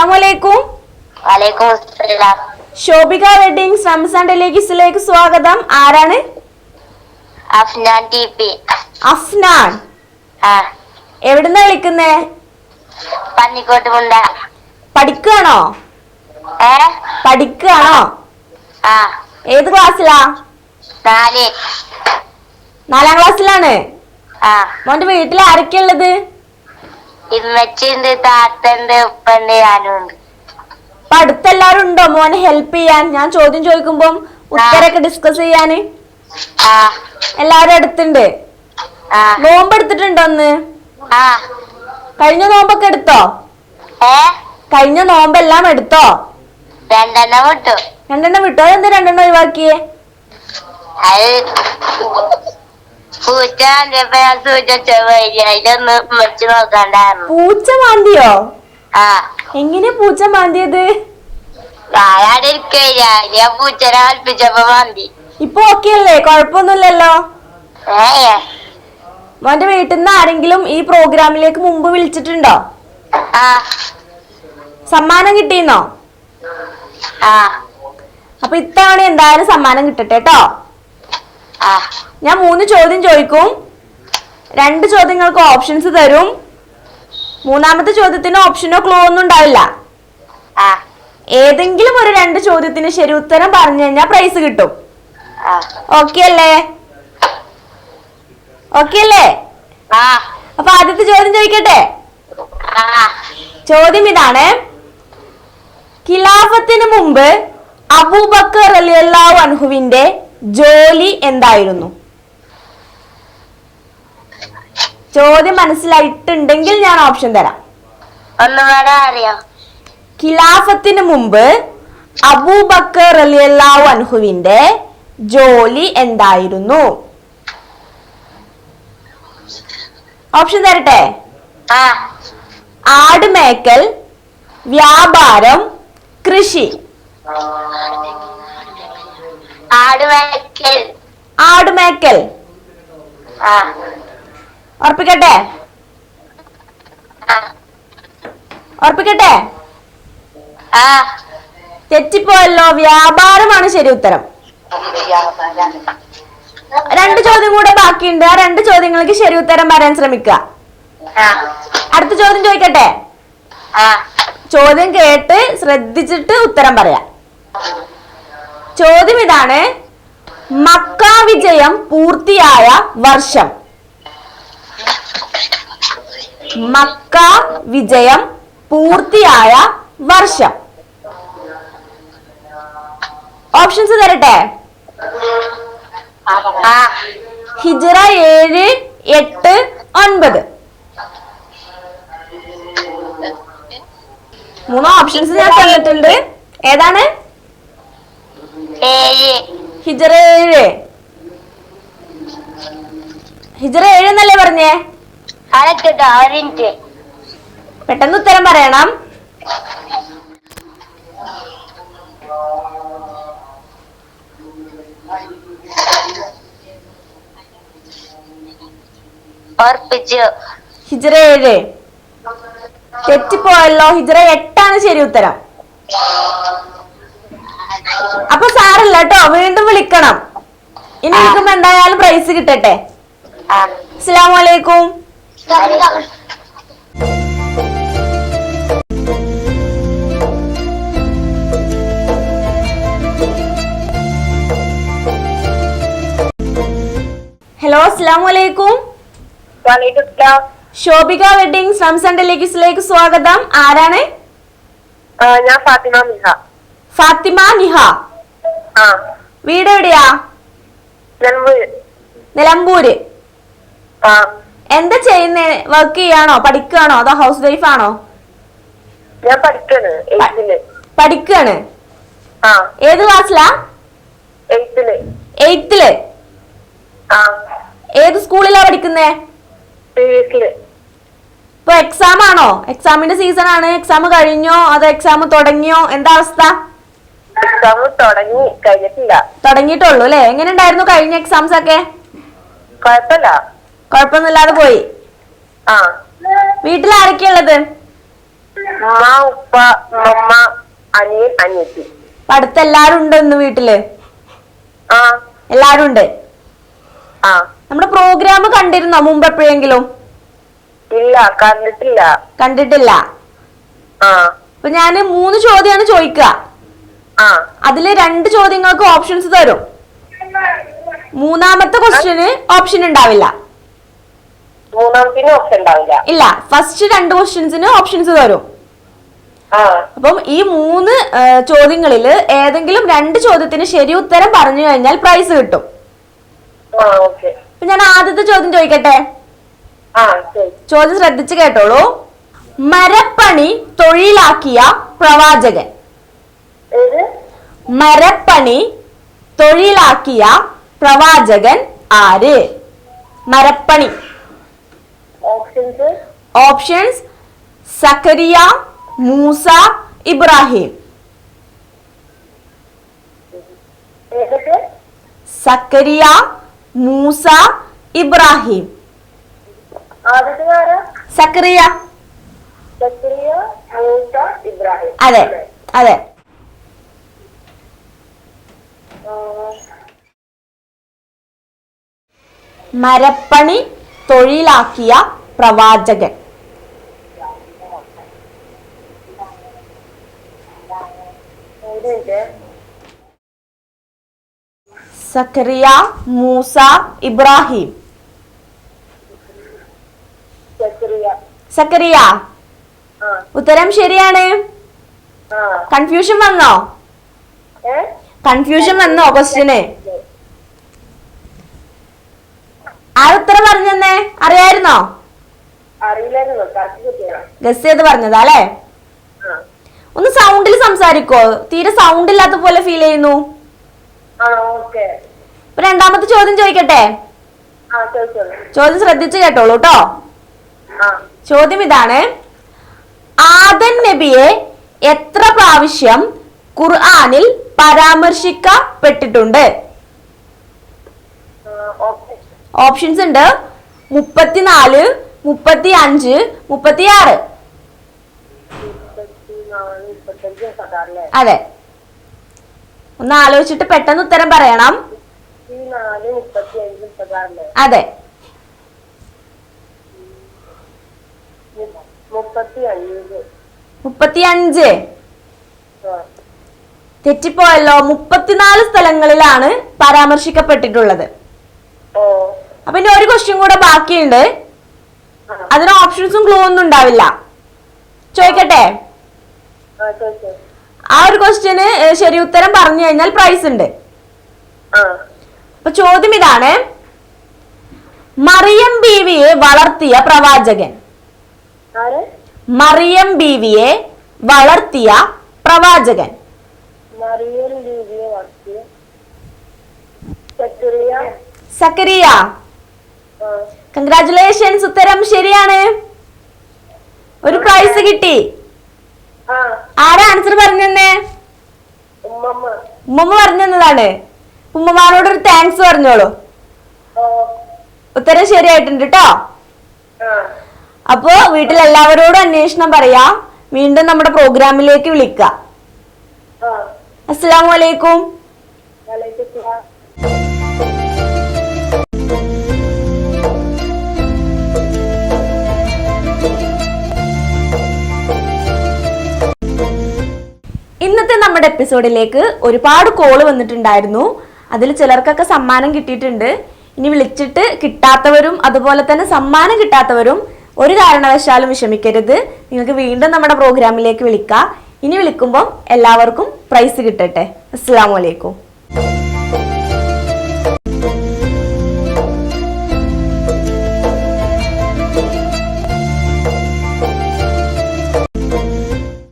അസ്സലാമലൈക്കും. വലൈക്കും അസ്സലാം. ശോഭിക വെഡിങ്സ് റംസാൻ ടെലിഗിസിലേക്ക് സ്വാഗതം. ആരാണ്? അഫ്നാൻ ടി.പി. അഫ്നാൻ, എവിടുന്ന വിളിക്കുന്നേ? പന്നിക്കോട്ട് മുണ്ട. പഠിക്കുകയാണോ? പഠിക്കുകയാണോ? ഏത് ക്ലാസ്സിലാ? 4. 4ാം ക്ലാസ്സിലാണ്. മോന്റെ വീട്ടിൽ ആരൊക്കെ ഉള്ളത്? ഇമ്മച്ചിണ്ട്, താത്തണ്ട്, ഉപ്പണ്ട്, ഞാനുണ്ട്. അപ്പൊ അടുത്തെല്ലാരും ഉണ്ടോ മോനെ ഹെൽപ്പ് ചെയ്യാൻ? ഞാൻ ചോദ്യം ചോദിക്കുമ്പം ഉത്തരൊക്കെ ഡിസ്കസ് ചെയ്യാന് എല്ലാരും അടുത്തുണ്ട്. നോമ്പ് എടുത്തിട്ടുണ്ടോ ഒന്ന്? കഴിഞ്ഞ നോമ്പൊക്കെ എടുത്തോ? കഴിഞ്ഞ നോമ്പെല്ലാം എടുത്തോ? 2 വിട്ടു. 2 വിട്ടോ? അതെന്താ 2 ഒഴിവാക്കിയേ? പൂച്ച മാന്തിയോ? എങ്ങനെ പൂച്ച മാന്തിയത്? പൂച്ചനെ കൽപ്പിച്ചപ്പോ മാന്തി. ഇപ്പൊ ഓക്കെ അല്ലേ? കൊഴപ്പൊന്നുമില്ലല്ലോ. മോന്റെ വീട്ടിൽ നിന്ന് ആരെങ്കിലും ഈ പ്രോഗ്രാമിലേക്ക് മുമ്പ് വിളിച്ചിട്ടുണ്ടോ? സമ്മാനം കിട്ടിയെന്നോ? അപ്പൊ ഇത്തവണ എന്തായാലും സമ്മാനം കിട്ടട്ടെ കേട്ടോ. ഞാൻ 3 ചോദ്യം ചോദിക്കും. 2 ചോദ്യങ്ങൾക്ക് ഓപ്ഷൻസ് തരും. 3ാമത്തെ ചോദ്യത്തിന് ഓപ്ഷനോ ക്ലൂ ഒന്നും ഉണ്ടാവില്ല. ഏതെങ്കിലും ഒരു 2 ചോദ്യത്തിന് ശരി ഉത്തരം പറഞ്ഞു കഴിഞ്ഞാൽ പ്രൈസ് കിട്ടും. ഓക്കെ അല്ലേ? ഓക്കെ അല്ലേ? അപ്പൊ ആദ്യത്തെ ചോദ്യം ചോദിക്കട്ടെ. ചോദ്യം ഇതാണ്: ഖിലാഫത്തിന് മുമ്പ് അബൂബക്കർ റളിയല്ലാഹു അൻഹുവിന്റെ ജോലി എന്തായിരുന്നു? ചോദ്യം മനസ്സിലായിട്ടുണ്ടെങ്കിൽ ഞാൻ ഓപ്ഷൻ തരാം. ഖിലാഫത്തിന് മുമ്പ് അബൂബക്കർ റളിയല്ലാഹു അൻഹുവിന്റെ ജോലി എന്തായിരുന്നു? ഓപ്ഷൻ തരട്ടെ? ആട് മേക്കൽ, വ്യാപാരം, കൃഷി. ആടുമേക്കൽ. ഉറപ്പിക്കട്ടെ? ഉറപ്പിക്കട്ടെ? തെറ്റിപ്പോയല്ലോ. വ്യാപാരമാണ് ശരി ഉത്തരം. 2 ചോദ്യം കൂടെ ബാക്കിയുണ്ട്. ആ 2 ചോദ്യങ്ങൾക്ക് ശരി ഉത്തരം പറയാൻ ശ്രമിക്കുക. അടുത്ത ചോദ്യം ചോദിക്കട്ടെ? ചോദ്യം കേട്ട് ശ്രദ്ധിച്ചിട്ട് ഉത്തരം പറയാം. ചോദ്യം ഇതാണ്: മക്ക വിജയം പൂർത്തിയായ വർഷം. മക്ക വിജയം പൂർത്തിയായ വർഷം. ഓപ്ഷൻസ് തരട്ടെ? ഹിജ്റ 7, 8, 9. 3 ഓപ്ഷൻസ് ഞാൻ തന്നിട്ടുണ്ട്. ഏതാണ്? ഹിജ്റ 7. ഹിജ്റ 7 എന്നല്ലേ പറഞ്ഞേ? പെട്ടെന്ന് ഉത്തരം പറയണം. ഹിജ്റ 7. തെറ്റിപ്പോയല്ലോ. ഹിജ്റ 8 ശരി ഉത്തരം. അപ്പൊ സാരല്ല കേട്ടോ, വീണ്ടും വിളിക്കണം. ഇനി വിളിക്കുമ്പോ എന്തായാലും പ്രൈസ് കിട്ടട്ടെ. അസ്സലാമലൈക്കും. ഹലോ, അസ്സലാമലൈക്കും. ശോഭിക വെഡിങ്സ് റംസാൻ ടെലിഗിസിലേക്ക് സ്വാഗതം. ആരാണ്? ഞാൻ ഫാത്തിമ നിഹ. ഫാത്തിമ നിഹ. വീട് എവിടെയാ? നിലമ്പൂര്. എന്താ ചെയ്യുന്നേ? വർക്ക് ചെയ്യാണോ, പഠിക്കുകയാണോ, അതോ ഹൗസ് വൈഫ് ആണോ? ഞാൻ പഠിക്കാണ്. ഏത് ക്ലാസ്സിലാ? 8th. ഏത് സ്കൂളിലാ പഠിക്കുന്നേ? ഇപ്പൊ എക്സാം ആണോ? എക്സാമിന്റെ സീസൺ ആണ്. എക്സാം കഴിഞ്ഞോ അതോ എക്സാം തുടങ്ങിയോ? എന്താ അവസ്ഥ? തുടങ്ങിയിട്ടുള്ളൂ അല്ലേ? എങ്ങനെ ഉണ്ടായിരുന്നു കഴിഞ്ഞ എക്സാംസ് ഒക്കെ? കുഴപ്പമൊന്നുമില്ലാതെ പോയി. വീട്ടിൽ ആരൊക്കെയുള്ളത്? ഉമ്മ ഉപ്പ ഉമ്മ അനിയൻ അനിയത്തി. അപ്പൊ അടുത്ത് എല്ലാരും ഉണ്ടോ ഇന്ന് വീട്ടില്? ആ എല്ലാരും ഉണ്ട്. ആ നമ്മുടെ പ്രോഗ്രാം കണ്ടിരുന്നോ മുമ്പ് എപ്പോഴെങ്കിലും? ഇല്ല, കണ്ടിട്ടില്ല. കണ്ടിട്ടില്ല. ആ അപ്പൊ ഞാൻ 3 ചോദ്യമാണ് ചോദിക്കുക. ആ അതില് 2 ചോദ്യങ്ങൾക്ക് ഓപ്ഷൻസ് തരും. മൂന്നാമത്തെ ക്വസ്റ്റ്യന് ഓപ്ഷൻ ഉണ്ടാവില്ല. മൂന്നാമത്തിന് ഓപ്ഷൻ ഉണ്ടാവില്ല. ഇല്ല, ഫസ്റ്റ് 2 ക്വസ്റ്റ്യൻസിന് ഓപ്ഷൻസ് തരും. ആ അപ്പം ഈ 3 ചോദ്യങ്ങളിൽ ഏതെങ്കിലും 2 ചോദ്യത്തിന് ശരി ഉത്തരം പറഞ്ഞു കഴിഞ്ഞാൽ പ്രൈസ് കിട്ടും. ആ ഓക്കെ. അപ്പൊ ഞാൻ ആദ്യത്തെ ചോദ്യം ചോദിക്കട്ടെ? ആ ശരി. ചോദ്യം ശ്രദ്ധിച്ച് കേട്ടോളൂ. മരപ്പണി തൊഴിലാക്കിയ പ്രവാചകൻ. ഏത്? മരപ്പണി തൊഴിലാക്കിയ പ്രവാചകൻ ആര്? മരപ്പണി. ഓപ്ഷൻസ്? ഓപ്ഷൻസ്: സക്കരിയ, മൂസ, ഇബ്രാഹിം. ഏതൊക്കെ? സക്കരിയ, മൂസ, ഇബ്രാഹിം. ആദ്യത്തെ ആരാ? സക്കരിയ. സക്കരിയ, മൂസ, ഇബ്രാഹിം. അതെ അതെ. മരപ്പണി തൊഴിലാക്കിയ പ്രവാചകൻ. സക്കരിയ, മൂസ, ഇബ്രാഹിം. സക്കരിയ. സക്കരിയ. ആ ഉത്തരം ശരിയാണ്. ആ കൺഫ്യൂഷൻ വന്നോ? കൺഫ്യൂഷൻ വന്നോ ക്വസ്റ്റ്യന്? ഉത്തരം പറഞ്ഞെന്നേ അറിയായിരുന്നോ? അറിയില്ലായിരുന്നു. ഗസ് ചെയ്ത് പറഞ്ഞതാ അല്ലേ? ഒന്ന് സൗണ്ടിൽ സംസാരിക്കോ? തീരെ സൗണ്ട് ഇല്ലാത്ത പോലെ ഫീൽ ചെയ്യുന്നു. ഇപ്പൊ രണ്ടാമത്തെ ചോദ്യം ചോദിക്കട്ടെ? ചോദ്യം ശ്രദ്ധിച്ച് കേട്ടോളൂ കേട്ടോ. ചോദ്യം ഇതാണ്: ആദൻ നബിയെ എത്ര പ്രാവശ്യം ഖുർആനിൽ പരാമർശിക്കപ്പെട്ടിട്ടുണ്ട്? ഓപ്ഷൻസ് ഉണ്ട്: 34, 35, 36. അതെ, ഒന്ന് ആലോചിച്ചിട്ട് പെട്ടെന്ന് ഉത്തരം പറയണം. അതെ, 35. തെറ്റിപ്പോയല്ലോ. 34 സ്ഥലങ്ങളിലാണ് പരാമർശിക്കപ്പെട്ടിട്ടുള്ളത്. അപ്പൊ ഇനി ഒരു ക്വസ്റ്റ്യൻ കൂടെ ബാക്കിയുണ്ട്. അതിന് ഓപ്ഷൻസും ക്ലൂ ഒന്നും ഉണ്ടാവില്ല. ചോദിക്കട്ടെ? ആ ഒരു ക്വസ്റ്റ്യന് ശരി ഉത്തരം പറഞ്ഞു കഴിഞ്ഞാൽ പ്രൈസ് ഉണ്ട്. അപ്പൊ ചോദ്യം ഇതാണ്: മറിയം ബീവിയെ വളർത്തിയ പ്രവാചകൻ. മറിയം ബീവിയെ വളർത്തിയ പ്രവാചകൻ. സക്കരിയ. കൺഗ്രാറ്റുലേഷൻസ്, ഉത്തരം ശരിയാണ്. ഒരു പ്രൈസ് കിട്ടി. ആരാ ആൻസർ പറഞ്ഞെന്നേ? ഉമ്മമ്മ പറഞ്ഞതാണ്. ഉമ്മമാനോട് ഒരു താങ്ക്സ് പറഞ്ഞോളൂ. ഉത്തരം ശരിയായിട്ടുണ്ട് കേട്ടോ. അപ്പോ വീട്ടിലെല്ലാവരോടും അന്വേഷണം പറയാ. വീണ്ടും നമ്മുടെ പ്രോഗ്രാമിലേക്ക് വിളിക്കാം. അസ്സലാമു അലൈക്കും. ഇന്നത്തെ നമ്മുടെ എപ്പിസോഡിലേക്ക് ഒരുപാട് കോള് വന്നിട്ടുണ്ടായിരുന്നു. അതിൽ ചിലർക്കൊക്കെ സമ്മാനം കിട്ടിയിട്ടുണ്ട്. ഇനി വിളിച്ചിട്ട് കിട്ടാത്തവരും അതുപോലെ തന്നെ സമ്മാനം കിട്ടാത്തവരും ഒരു കാരണവശാലും വിഷമിക്കരുത്. നിങ്ങൾക്ക് വീണ്ടും നമ്മുടെ പ്രോഗ്രാമിലേക്ക് വിളിക്കാം. ഇനി വിളിക്കുമ്പോൾ എല്ലാവർക്കും പ്രൈസ് കിട്ടട്ടെ. അസ്സലാമു അലൈക്കും.